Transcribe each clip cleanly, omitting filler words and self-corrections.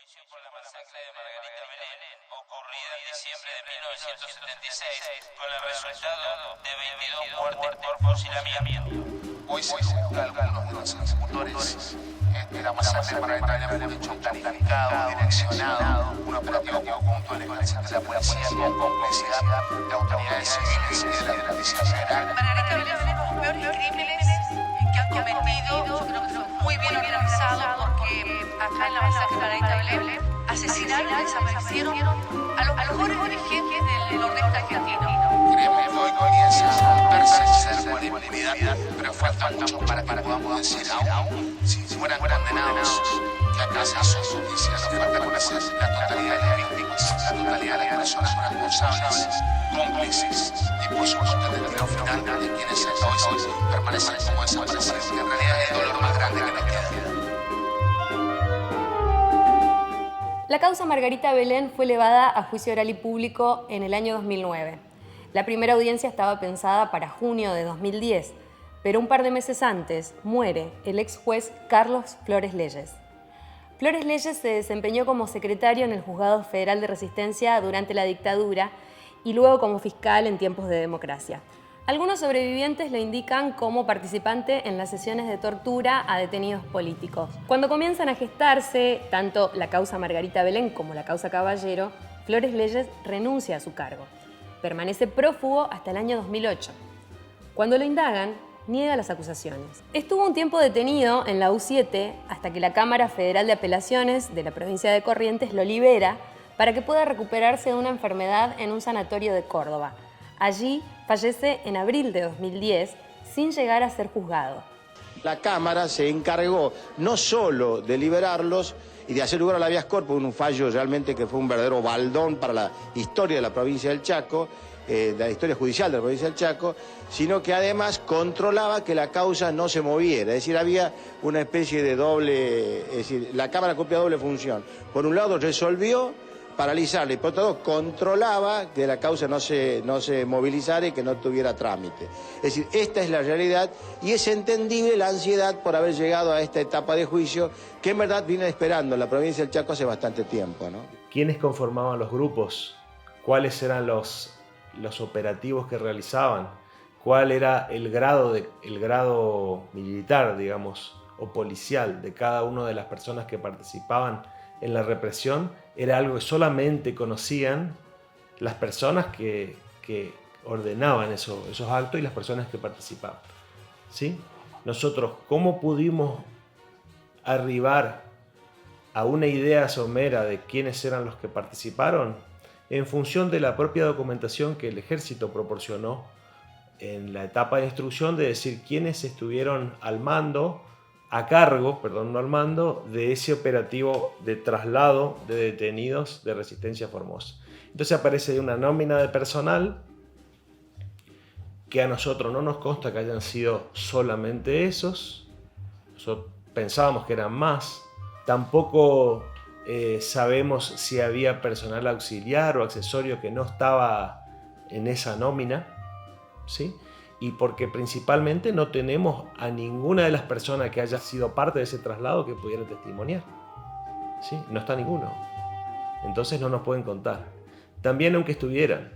juicio por la masacre de Margarita Belén, ocurrida en diciembre de 1976, con el resultado de 22 muertes por fusilamiento. Hoy se juzga a algunos de los ejecutores de la masacre de Margarita Belén por un hecho planificado, direccionado, un operativo conjunto del ejército de la policía con complicidad de autoridades civiles y de la Policía Federal. Margarita Belén fue uno de los peores crímenes que han cometido. Yo creo que fue muy bien organizado porque acá en la masacre de Margarita Belén asesinaron y desaparecieron a los mejores dirigentes del nordeste argentino. Creemos que hoy comienza a verse con impunidad, pero falta mucho para que podamos decir aún si fueran condenados que acá se hizo justicia. Nos falta conocer la totalidad de las víctimas, la totalidad de las personas responsables, cómplices y por supuesto el destino final de quienes hasta hoy permanecen como desaparecidos, que en realidad es el dolor más grande que nos queda. La causa Margarita Belén fue elevada a juicio oral y público en el año 2009. La primera audiencia estaba pensada para junio de 2010, pero un par de meses antes muere el ex juez Carlos Flores Leyes. Flores Leyes se desempeñó como secretario en el Juzgado Federal de Resistencia durante la dictadura y luego como fiscal en tiempos de democracia. Algunos sobrevivientes lo indican como participante en las sesiones de tortura a detenidos políticos. Cuando comienzan a gestarse tanto la causa Margarita Belén como la causa Caballero, Flores Leyes renuncia a su cargo. Permanece prófugo hasta el año 2008. Cuando lo indagan, niega las acusaciones. Estuvo un tiempo detenido en la U7 hasta que la Cámara Federal de Apelaciones de la provincia de Corrientes lo libera para que pueda recuperarse de una enfermedad en un sanatorio de Córdoba. Allí fallece en abril de 2010 sin llegar a ser juzgado. La Cámara se encargó no solo de liberarlos y de hacer lugar a la habeas corpus, un fallo realmente que fue un verdadero baldón para la historia de la provincia del Chaco, de la historia judicial de la provincia del Chaco, sino que además controlaba que la causa no se moviera. Es decir, había una especie de doble, es decir, la Cámara cumplía doble función. Por un lado resolvió paralizarla y por otro lado controlaba que la causa no se movilizara y que no tuviera trámite. Es decir, esta es la realidad y es entendible la ansiedad por haber llegado a esta etapa de juicio que en verdad viene esperando en la provincia del Chaco hace bastante tiempo, ¿no? ¿Quiénes conformaban los grupos? ¿Cuáles eran los operativos que realizaban? ¿Cuál era el grado militar, digamos, o policial de cada una de las personas que participaban en la represión? Era algo que solamente conocían las personas que ordenaban esos actos y las personas que participaban, ¿sí? Nosotros, ¿cómo pudimos arribar a una idea somera de quiénes eran los que participaron? En función de la propia documentación que el ejército proporcionó en la etapa de instrucción, de decir quiénes estuvieron al mando, no al mando, de ese operativo de traslado de detenidos de Resistencia Formosa. Entonces aparece una nómina de personal que a nosotros no nos consta que hayan sido solamente esos. Nosotros pensábamos que eran más. Tampoco sabemos si había personal auxiliar o accesorio que no estaba en esa nómina, ¿sí? Y porque principalmente no tenemos a ninguna de las personas que haya sido parte de ese traslado que pudiera testimoniar, ¿sí? No está ninguno. Entonces no nos pueden contar. También aunque estuvieran,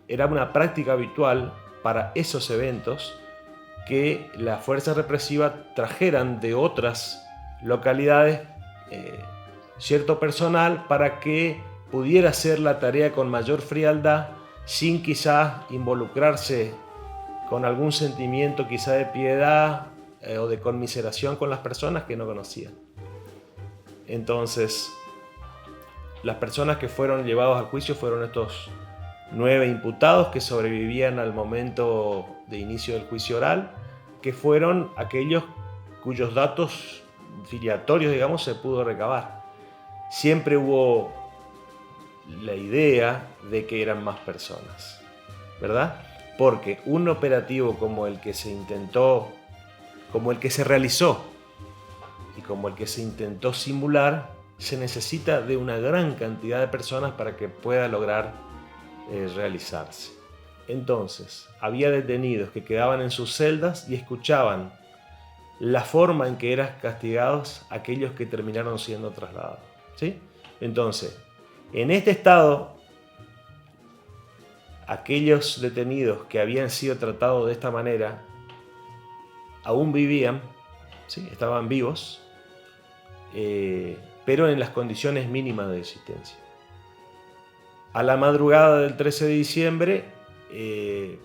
era una práctica habitual para esos eventos que las fuerzas represivas trajeran de otras localidades cierto personal para que pudiera hacer la tarea con mayor frialdad, sin quizás involucrarse con algún sentimiento quizá de piedad o de conmiseración con las personas que no conocían. Entonces, las personas que fueron llevados al juicio fueron estos 9 imputados que sobrevivían al momento de inicio del juicio oral, que fueron aquellos cuyos datos filiatorios, digamos, se pudo recabar. Siempre hubo la idea de que eran más personas, ¿verdad? Porque un operativo como el que se intentó, como el que se realizó y como el que se intentó simular, se necesita de una gran cantidad de personas para que pueda lograr realizarse. Entonces, había detenidos que quedaban en sus celdas y escuchaban la forma en que eran castigados aquellos que terminaron siendo trasladados, ¿sí? Entonces, en este estado, aquellos detenidos que habían sido tratados de esta manera aún vivían, ¿sí? Estaban vivos, pero en las condiciones mínimas de existencia. A la madrugada del 13 de diciembre, en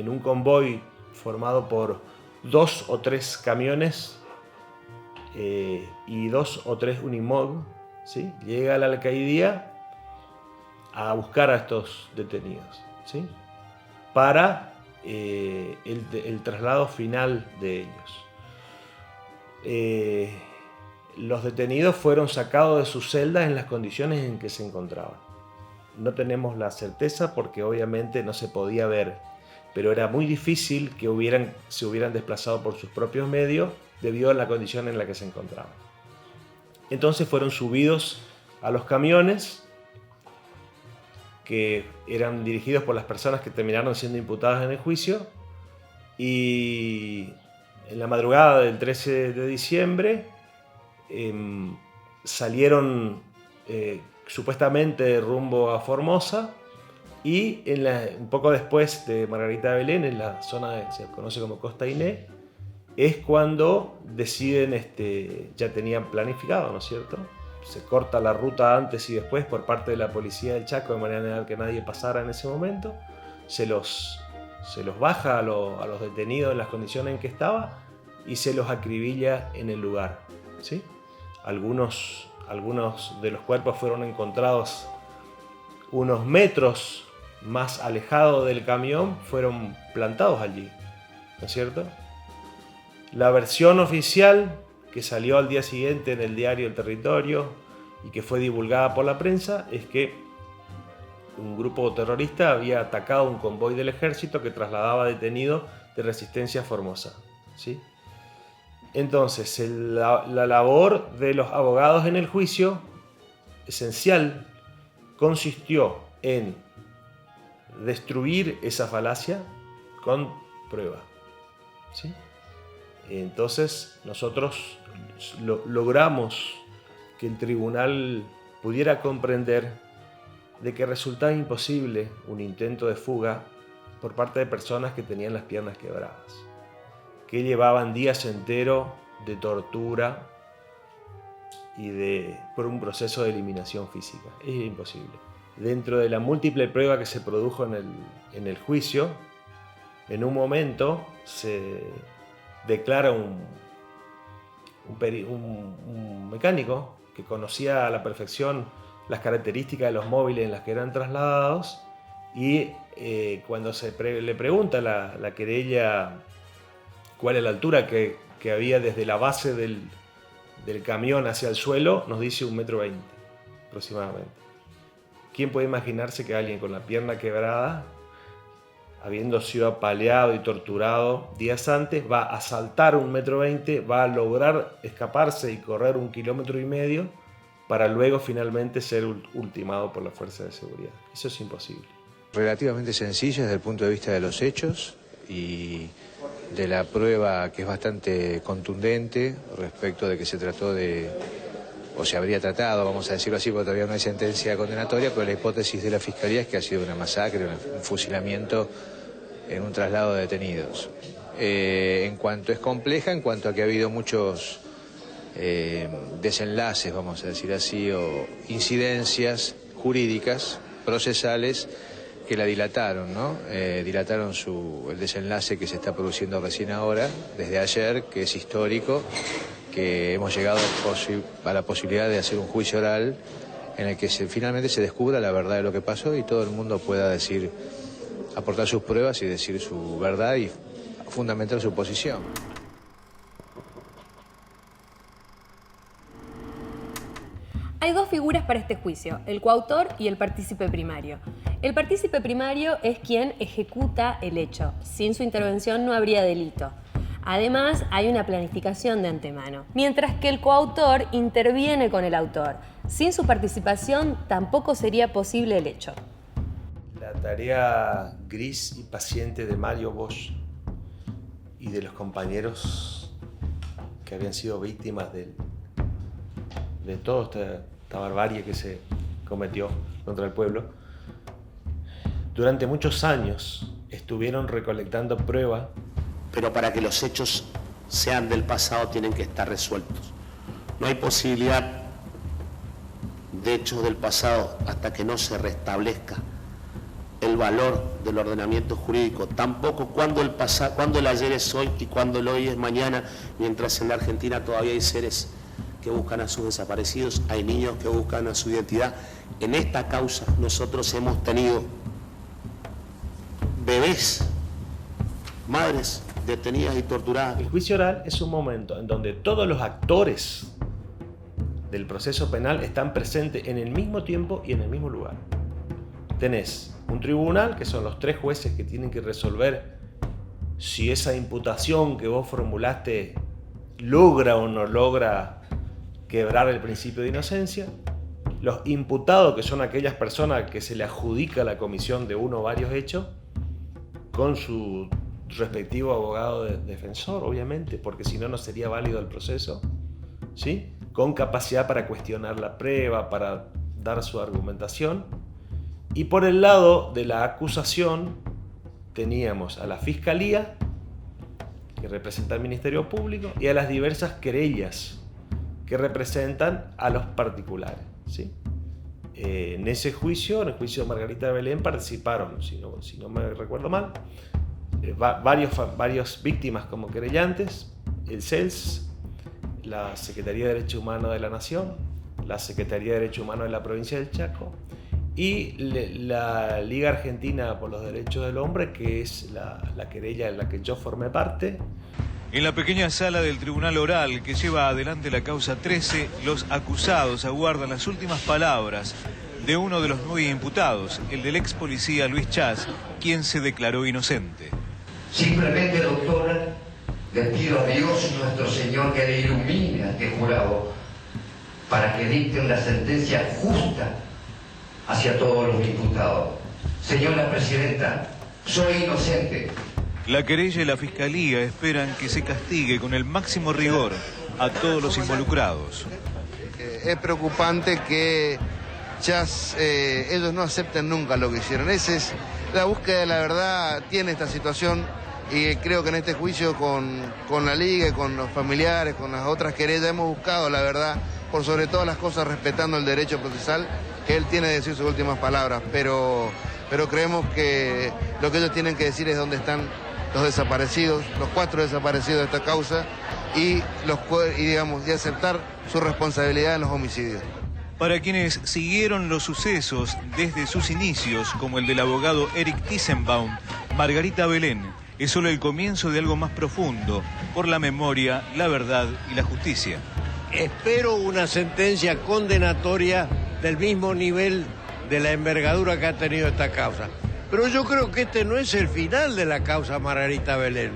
un convoy formado por 2 o 3 camiones y 2 o 3 Unimog, ¿sí? Llega la alcaidía a buscar a estos detenidos, ¿sí? Para el traslado final de ellos. Los detenidos fueron sacados de sus celdas en las condiciones en que se encontraban. No tenemos la certeza porque obviamente no se podía ver, pero era muy difícil que se hubieran desplazado por sus propios medios debido a la condición en la que se encontraban. Entonces fueron subidos a los camiones que eran dirigidos por las personas que terminaron siendo imputadas en el juicio, y en la madrugada del 13 de diciembre salieron supuestamente rumbo a Formosa, y un poco después de Margarita de Belén, en la zona que se conoce como Costa Iné, es cuando deciden, ya tenían planificado, ¿no es cierto? Se corta la ruta antes y después por parte de la policía del Chaco de manera que nadie pasara en ese momento, se los baja a los detenidos en las condiciones en que estaba y se los acribilla en el lugar, ¿sí? Algunos de los cuerpos fueron encontrados unos metros más alejados del camión, fueron plantados allí, ¿no es cierto? La versión oficial que salió al día siguiente en el diario El Territorio y que fue divulgada por la prensa es que un grupo terrorista había atacado un convoy del ejército que trasladaba detenidos de Resistencia a Formosa, ¿sí? Entonces, la labor de los abogados en el juicio esencial consistió en destruir esa falacia con prueba, ¿sí? Entonces, nosotros logramos que el tribunal pudiera comprender de que resultaba imposible un intento de fuga por parte de personas que tenían las piernas quebradas, que llevaban días enteros de tortura y por un proceso de eliminación física. Es imposible. Dentro de la múltiple prueba que se produjo en el juicio, en un momento se declara un mecánico que conocía a la perfección las características de los móviles en las que eran trasladados, y cuando le pregunta la querella cuál es la altura que había desde la base del camión hacia el suelo, nos dice 1,20 m aproximadamente. ¿Quién puede imaginarse que alguien con la pierna quebrada, habiendo sido apaleado y torturado días antes, va a saltar 1,20 m, va a lograr escaparse y correr 1,5 km para luego finalmente ser ultimado por la fuerza de seguridad? Eso es imposible. Relativamente sencilla desde el punto de vista de los hechos y de la prueba, que es bastante contundente respecto de que se trató o se habría tratado, vamos a decirlo así, porque todavía no hay sentencia condenatoria, pero la hipótesis de la Fiscalía es que ha sido una masacre, un fusilamiento en un traslado de detenidos. En cuanto es compleja, en cuanto a que ha habido muchos desenlaces, vamos a decir así, o incidencias jurídicas, procesales, que la dilataron, ¿no? Dilataron el desenlace que se está produciendo recién ahora, desde ayer, que es histórico, que hemos llegado a la posibilidad de hacer un juicio oral en el que finalmente se descubra la verdad de lo que pasó y todo el mundo pueda aportar sus pruebas y decir su verdad y fundamentar su posición. Hay dos figuras para este juicio, el coautor y el partícipe primario. El partícipe primario es quien ejecuta el hecho. Sin su intervención no habría delito. Además, hay una planificación de antemano, mientras que el coautor interviene con el autor. Sin su participación tampoco sería posible el hecho. La tarea gris y paciente de Mario Bosch y de los compañeros que habían sido víctimas de todo esta barbarie que se cometió contra el pueblo. Durante muchos años estuvieron recolectando pruebas. Pero para que los hechos sean del pasado tienen que estar resueltos. No hay posibilidad de hechos del pasado hasta que no se restablezca el valor del ordenamiento jurídico. Tampoco cuando el ayer es hoy y cuando el hoy es mañana, mientras en la Argentina todavía hay seres que buscan a sus desaparecidos, hay niños que buscan a su identidad. En esta causa nosotros hemos tenido bebés, madres detenidas y torturadas. El juicio oral es un momento en donde todos los actores del proceso penal están presentes en el mismo tiempo y en el mismo lugar. Tenés un tribunal, que son los 3 jueces que tienen que resolver si esa imputación que vos formulaste logra o no logra quebrar el principio de inocencia. Los imputados, que son aquellas personas que se le adjudica la comisión de uno o varios hechos, con su respectivo abogado defensor, obviamente, porque si no, no sería válido el proceso, ¿sí? Con capacidad para cuestionar la prueba, para dar su argumentación. Y por el lado de la acusación teníamos a la Fiscalía, que representa al Ministerio Público, y a las diversas querellas que representan a los particulares, ¿sí? En ese juicio, en el juicio de Margarita Belén, participaron, si no me recuerdo mal, varios víctimas como querellantes, el CELS, la Secretaría de Derechos Humanos de la Nación, la Secretaría de Derechos Humanos de la Provincia del Chaco y la Liga Argentina por los Derechos del Hombre, que es la querella en la que yo formé parte. En la pequeña sala del tribunal oral que lleva adelante la causa 13, los acusados aguardan las últimas palabras de uno de los 9 imputados, el del ex policía Luis Chas, quien se declaró inocente. Simplemente, doctora, le pido a Dios nuestro Señor que le ilumine a este jurado para que dicten la sentencia justa hacia todos los imputados. Señora Presidenta, soy inocente. La querella y la Fiscalía esperan que se castigue con el máximo rigor a todos los involucrados. Es preocupante que ellos no acepten nunca lo que hicieron. Esa es la búsqueda de la verdad, tiene esta situación, y creo que en este juicio con la Liga y con los familiares, con las otras querellas, hemos buscado la verdad, por sobre todas las cosas respetando el derecho procesal, que él tiene que decir sus últimas palabras, pero creemos que lo que ellos tienen que decir es dónde están los desaparecidos, los 4 desaparecidos de esta causa, y aceptar su responsabilidad en los homicidios. Para quienes siguieron los sucesos desde sus inicios, como el del abogado Eric Tissenbaum, Margarita Belén es solo el comienzo de algo más profundo, por la memoria, la verdad y la justicia. Espero una sentencia condenatoria del mismo nivel de la envergadura que ha tenido esta causa. Pero yo creo que este no es el final de la causa Margarita Belén.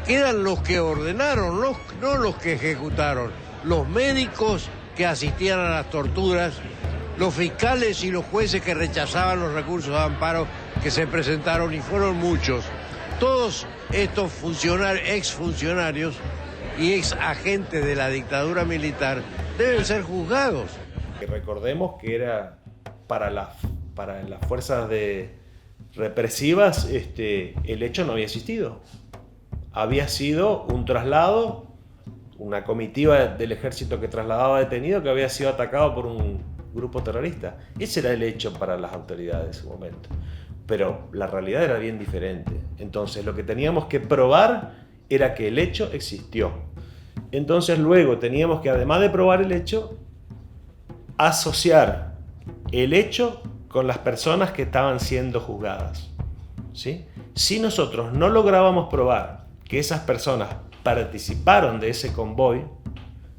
Quedan los que ordenaron, no los que ejecutaron, los médicos que asistían a las torturas, los fiscales y los jueces que rechazaban los recursos de amparo que se presentaron, y fueron muchos. Todos estos exfuncionarios y exagentes de la dictadura militar deben ser juzgados. Recordemos que era para las fuerzas represivas, el hecho no había existido. Había sido un traslado, una comitiva del ejército que trasladaba detenido que había sido atacado por un grupo terrorista. Ese era el hecho para las autoridades en ese momento. Pero la realidad era bien diferente. Entonces lo que teníamos que probar era que el hecho existió. Entonces luego teníamos que, además de probar el hecho, asociar el hecho con las personas que estaban siendo juzgadas, ¿sí? Si nosotros no lográbamos probar que esas personas participaron de ese convoy,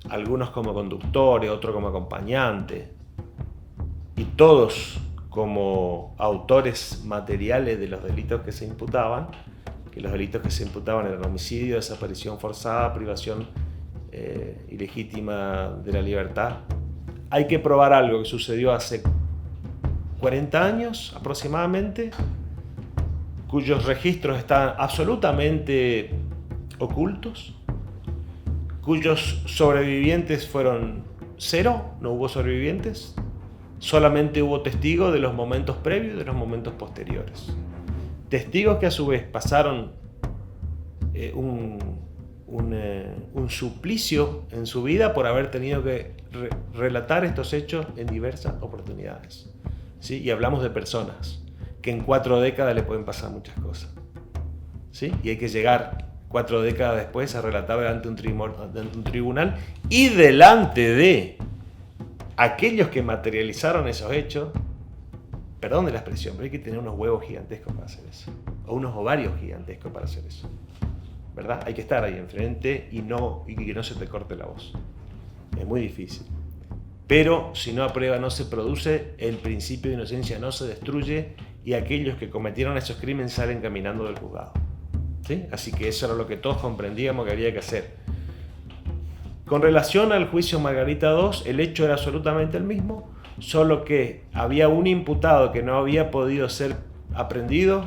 algunos como conductores, otros como acompañantes, y todos como autores materiales de los delitos que se imputaban, que los delitos que se imputaban eran homicidio, desaparición forzada, privación ilegítima de la libertad. Hay que probar algo que sucedió hace 40 años aproximadamente, cuyos registros están absolutamente ocultos, cuyos sobrevivientes fueron cero, no hubo sobrevivientes, solamente hubo testigos de los momentos previos y de los momentos posteriores. Testigos que a su vez pasaron un suplicio en su vida por haber tenido que relatar estos hechos en diversas oportunidades. ¿Sí? Y hablamos de personas que en 4 décadas le pueden pasar muchas cosas. ¿Sí? Y hay que llegar 4 décadas después a relatar delante de un tribunal y delante de aquellos que materializaron esos hechos. Perdón de la expresión, pero hay que tener unos huevos gigantescos para hacer eso, o unos ovarios gigantescos para hacer eso, ¿verdad? Hay que estar ahí enfrente y que no se te corte la voz. Es muy difícil. Pero si no aprueba, no se produce, el principio de inocencia no se destruye y aquellos que cometieron esos crímenes salen caminando del juzgado. ¿Sí? Así que eso era lo que todos comprendíamos que había que hacer. Con relación al juicio Margarita II, el hecho era absolutamente el mismo, solo que había un imputado que no había podido ser aprehendido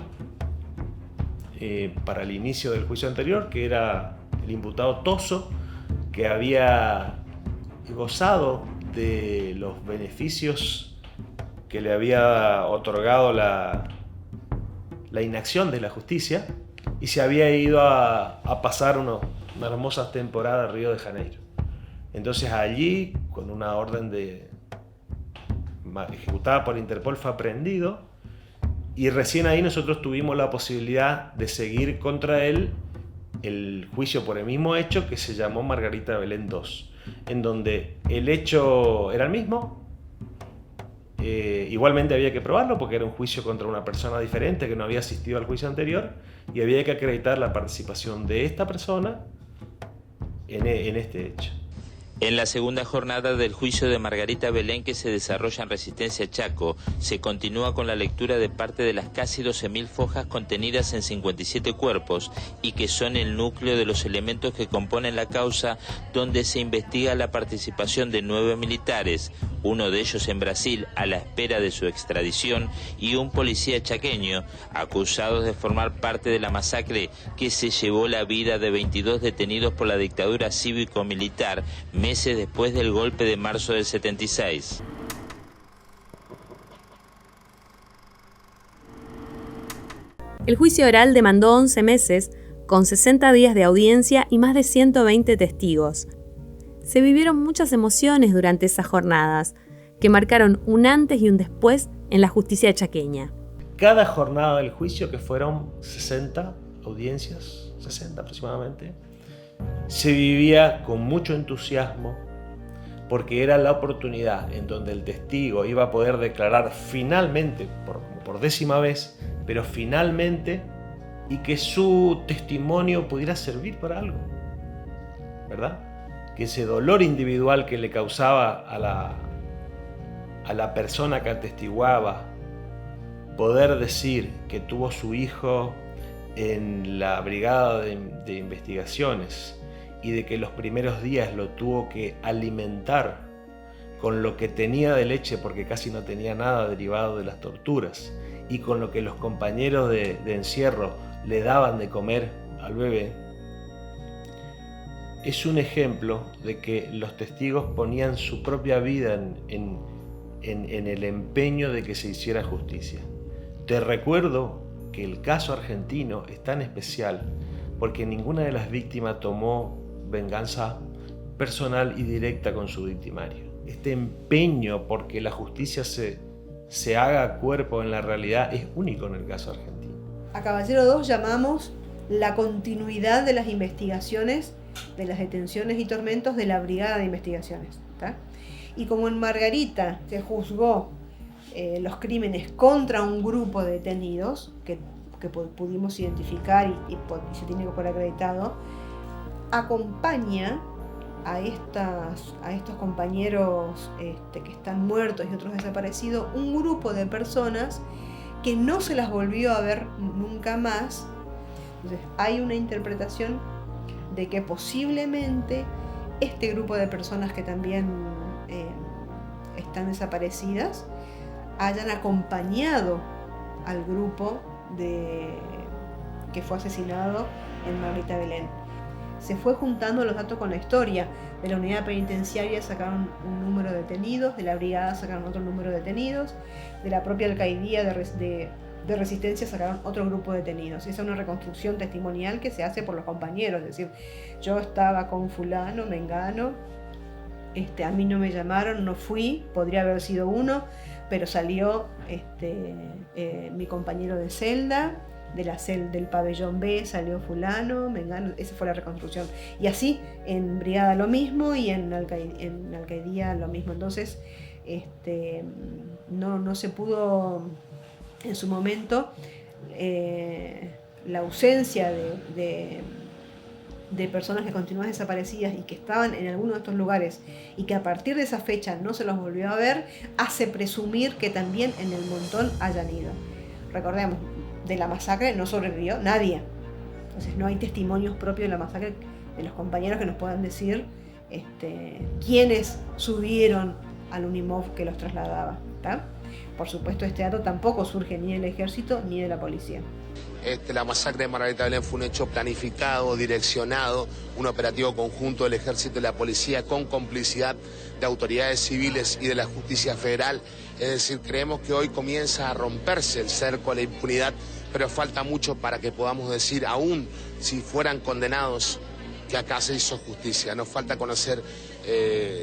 para el inicio del juicio anterior, que era el imputado Toso, que había gozado de los beneficios que le había otorgado la inacción de la justicia y se había ido a pasar una hermosa temporada a Río de Janeiro. Entonces allí, con una orden ejecutada por Interpol, fue aprehendido y recién ahí nosotros tuvimos la posibilidad de seguir contra él el juicio por el mismo hecho que se llamó Margarita Belén II, en donde el hecho era el mismo. Igualmente había que probarlo porque era un juicio contra una persona diferente que no había asistido al juicio anterior y había que acreditar la participación de esta persona en este hecho. En la segunda jornada del juicio de Margarita Belén, que se desarrolla en Resistencia Chaco, se continúa con la lectura de parte de las casi 12.000 fojas contenidas en 57 cuerpos y que son el núcleo de los elementos que componen la causa, donde se investiga la participación de 9 militares, uno de ellos en Brasil a la espera de su extradición y un policía chaqueño, acusados de formar parte de la masacre que se llevó la vida de 22 detenidos por la dictadura cívico-militar meses después del golpe de marzo del 76. El juicio oral demandó 11 meses, con 60 días de audiencia y más de 120 testigos. Se vivieron muchas emociones durante esas jornadas, que marcaron un antes y un después en la justicia chaqueña. Cada jornada del juicio, que fueron 60 audiencias, 60 aproximadamente, se vivía con mucho entusiasmo porque era la oportunidad en donde el testigo iba a poder declarar finalmente, por 10ª vez, pero finalmente, y que su testimonio pudiera servir para algo, ¿verdad? Que ese dolor individual que le causaba a la persona que atestiguaba, poder decir que tuvo su hijo en la brigada de investigaciones y de que los primeros días lo tuvo que alimentar con lo que tenía de leche porque casi no tenía nada derivado de las torturas y con lo que los compañeros de encierro le daban de comer al bebé, es un ejemplo de que los testigos ponían su propia vida en el empeño de que se hiciera justicia. Te recuerdo que el caso argentino es tan especial porque ninguna de las víctimas tomó venganza personal y directa con su victimario. Este empeño porque la justicia se haga cuerpo en la realidad es único en el caso argentino. A Caballero 2 llamamos la continuidad de las investigaciones, de las detenciones y tormentos de la Brigada de Investigaciones, ¿tá? Y como en Margarita se juzgó los crímenes contra un grupo de detenidos que pudimos identificar y se tiene que por acreditado, acompaña a estos compañeros que están muertos y otros desaparecidos, un grupo de personas que no se las volvió a ver nunca más. Entonces hay una interpretación de que posiblemente este grupo de personas que también están desaparecidas hayan acompañado al grupo que fue asesinado en Margarita Belén. se fue juntando los datos con la historia. De la unidad penitenciaria sacaron un número de detenidos, de la brigada sacaron otro número de detenidos, de la propia alcaidía de Resistencia sacaron otro grupo de detenidos. Esa es una reconstrucción testimonial que se hace por los compañeros, es decir, yo estaba con fulano, mengano, a mí no me llamaron, no fui, podría haber sido uno, pero salió mi compañero de celda, del pabellón B salió fulano, mengano, esa fue la reconstrucción. Y así en brigada lo mismo y en alcaidía lo mismo. Entonces no se pudo en su momento, la ausencia de personas que continúan desaparecidas y que estaban en alguno de estos lugares y que a partir de esa fecha no se los volvió a ver, hace presumir que también en el montón hayan ido. Recordemos, de la masacre no sobrevivió nadie. Entonces no hay testimonios propios de la masacre de los compañeros que nos puedan decir quiénes subieron al Unimov que los trasladaba, ¿tá? Por supuesto, este dato tampoco surge ni del ejército ni de la policía. La masacre de Margarita Belén fue un hecho planificado, direccionado, un operativo conjunto del ejército y la policía con complicidad de autoridades civiles y de la justicia federal. Es decir, creemos que hoy comienza a romperse el cerco a la impunidad, pero falta mucho para que podamos decir, aún si fueran condenados, que acá se hizo justicia. Nos falta conocer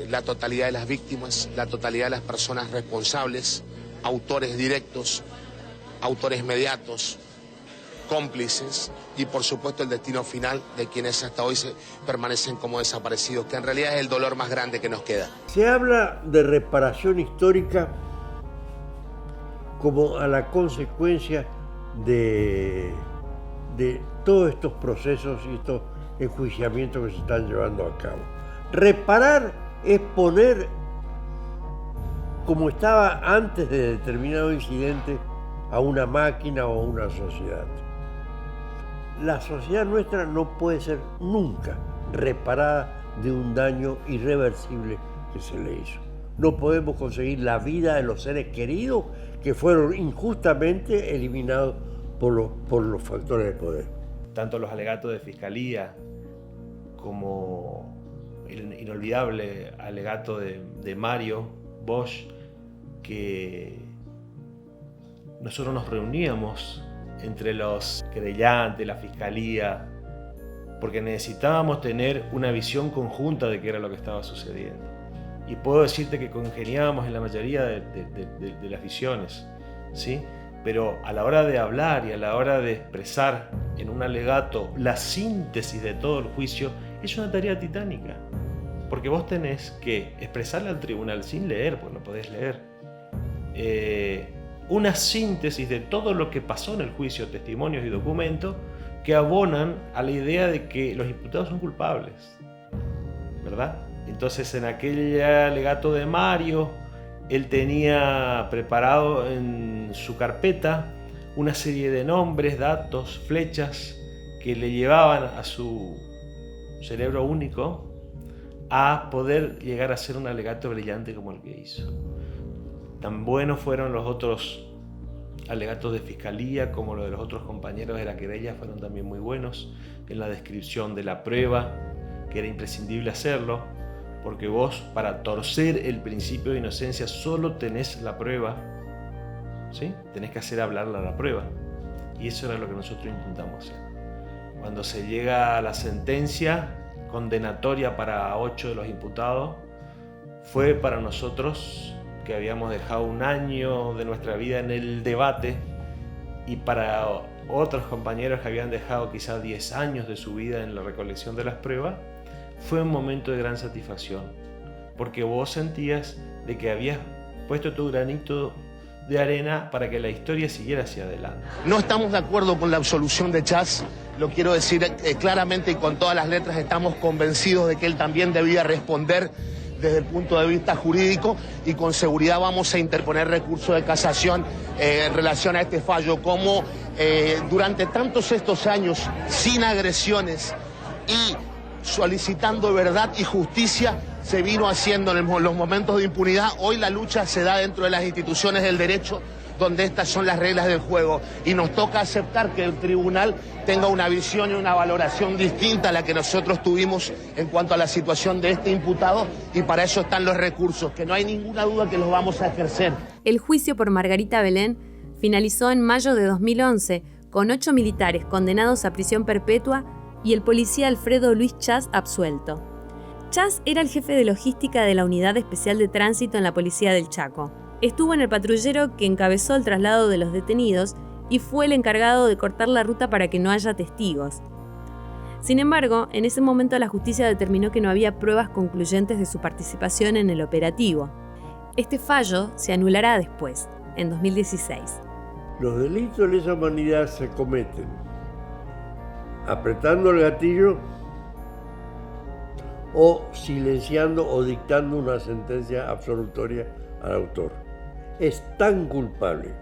la totalidad de las víctimas, la totalidad de las personas responsables, autores directos, autores mediatos, cómplices y por supuesto el destino final de quienes hasta hoy permanecen como desaparecidos, que en realidad es el dolor más grande que nos queda. Se habla de reparación histórica como a la consecuencia de todos estos procesos y estos enjuiciamientos que se están llevando a cabo. Reparar es poner como estaba antes de determinado incidente a una máquina o a una sociedad. La sociedad nuestra no puede ser nunca reparada de un daño irreversible que se le hizo. No podemos conseguir la vida de los seres queridos que fueron injustamente eliminados por los factores de poder. Tanto los alegatos de Fiscalía como el inolvidable alegato de Mario Bosch, que nosotros nos reuníamos entre los querellantes, la Fiscalía, porque necesitábamos tener una visión conjunta de qué era lo que estaba sucediendo. Y puedo decirte que congeniábamos en la mayoría de las visiones, ¿sí? Pero a la hora de hablar y a la hora de expresar en un alegato la síntesis de todo el juicio, es una tarea titánica. Porque vos tenés que expresarle al tribunal sin leer, porque no podés leer, una síntesis de todo lo que pasó en el juicio, testimonios y documentos que abonan a la idea de que los imputados son culpables, ¿verdad? Entonces, en aquel alegato de Mario, él tenía preparado en su carpeta una serie de nombres, datos, flechas que le llevaban a su cerebro único a poder llegar a ser un alegato brillante como el que hizo. Tan buenos fueron los otros alegatos de Fiscalía como los de los otros compañeros de la querella, fueron también muy buenos en la descripción de la prueba, que era imprescindible hacerlo, porque vos, para torcer el principio de inocencia, solo tenés la prueba, ¿sí? Tenés que hacer hablarla a la prueba. Y eso era lo que nosotros intentamos hacer. Cuando se llega a la sentencia condenatoria para 8 de los imputados, fue para nosotros, que habíamos dejado un año de nuestra vida en el debate, y para otros compañeros que habían dejado quizás 10 años de su vida en la recolección de las pruebas, fue un momento de gran satisfacción, porque vos sentías de que habías puesto tu granito de arena para que la historia siguiera hacia adelante. No estamos de acuerdo con la absolución de Chas, lo quiero decir claramente y con todas las letras. Estamos convencidos de que él también debía responder desde el punto de vista jurídico, y con seguridad vamos a interponer recurso de casación en relación a este fallo. Como durante tantos estos años, sin agresiones y solicitando verdad y justicia, se vino haciendo en los momentos de impunidad, hoy la lucha se da dentro de las instituciones del derecho, donde estas son las reglas del juego. Y nos toca aceptar que el tribunal tenga una visión y una valoración distinta a la que nosotros tuvimos en cuanto a la situación de este imputado, y para eso están los recursos, que no hay ninguna duda que los vamos a ejercer. El juicio por Margarita Belén finalizó en mayo de 2011 con 8 militares condenados a prisión perpetua y el policía Alfredo Luis Chas absuelto. Chas era el jefe de logística de la Unidad Especial de Tránsito en la Policía del Chaco. Estuvo en el patrullero que encabezó el traslado de los detenidos y fue el encargado de cortar la ruta para que no haya testigos. Sin embargo, en ese momento la justicia determinó que no había pruebas concluyentes de su participación en el operativo. Este fallo se anulará después, en 2016. Los delitos de lesa humanidad se cometen apretando el gatillo o silenciando o dictando una sentencia absolutoria al autor. Es tan culpable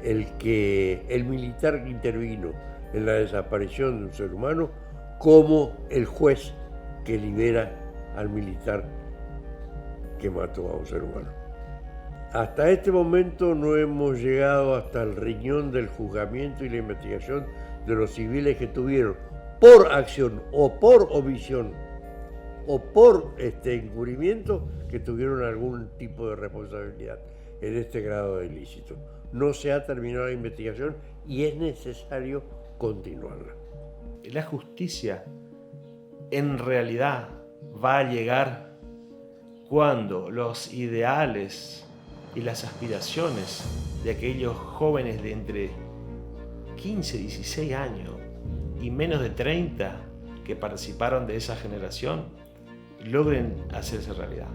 el militar que intervino en la desaparición de un ser humano como el juez que libera al militar que mató a un ser humano. Hasta este momento no hemos llegado hasta el riñón del juzgamiento y la investigación de los civiles que tuvieron por acción o por omisión o por encubrimiento, que tuvieron algún tipo de responsabilidad en este grado de ilícito. No se ha terminado la investigación y es necesario continuarla. La justicia en realidad va a llegar cuando los ideales y las aspiraciones de aquellos jóvenes de entre 15 y 16 años y menos de 30 que participaron de esa generación logren hacerse realidad.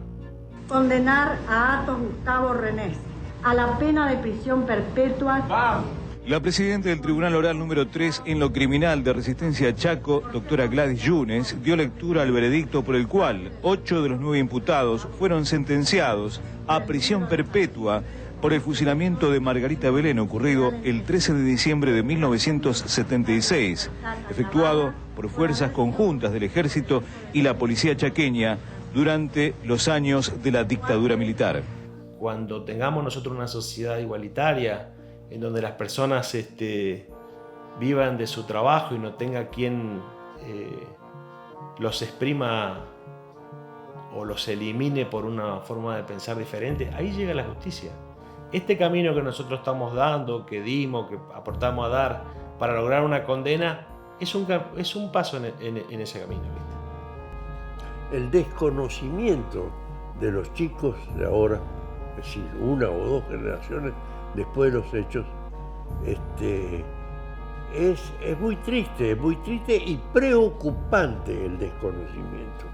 Condenar a Atos Gustavo Renés a la pena de prisión perpetua. ¡Vamos! La presidenta del Tribunal Oral número 3 en lo criminal de Resistencia Chaco, doctora Gladys Yunes, dio lectura al veredicto por el cual 8 de los 9 imputados fueron sentenciados a prisión perpetua por el fusilamiento de Margarita Belén ocurrido el 13 de diciembre de 1976, efectuado por fuerzas conjuntas del Ejército y la Policía chaqueña durante los años de la dictadura militar. Cuando tengamos nosotros una sociedad igualitaria, en donde las personas vivan de su trabajo y no tenga quien los exprima o los elimine por una forma de pensar diferente, ahí llega la justicia. Este camino que nosotros estamos dando, que dimos, que aportamos a dar para lograr una condena, es un paso en ese camino, ¿viste? El desconocimiento de los chicos de ahora, es decir, una o dos generaciones después de los hechos, es muy triste y preocupante el desconocimiento.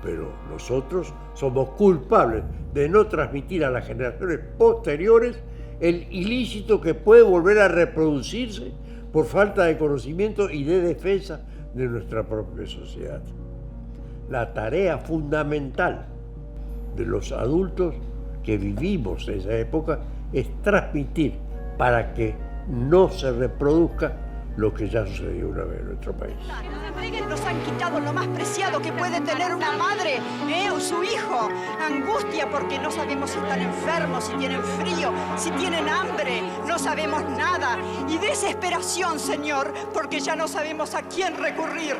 Pero nosotros somos culpables de no transmitir a las generaciones posteriores el ilícito que puede volver a reproducirse por falta de conocimiento y de defensa de nuestra propia sociedad. La tarea fundamental de los adultos que vivimos esa época es transmitir para que no se reproduzca lo que ya sucedió una vez en nuestro país. Nos han quitado lo más preciado que puede tener una madre, o su hijo. Angustia porque no sabemos si están enfermos, si tienen frío, si tienen hambre, no sabemos nada. Y desesperación, Señor, porque ya no sabemos a quién recurrir.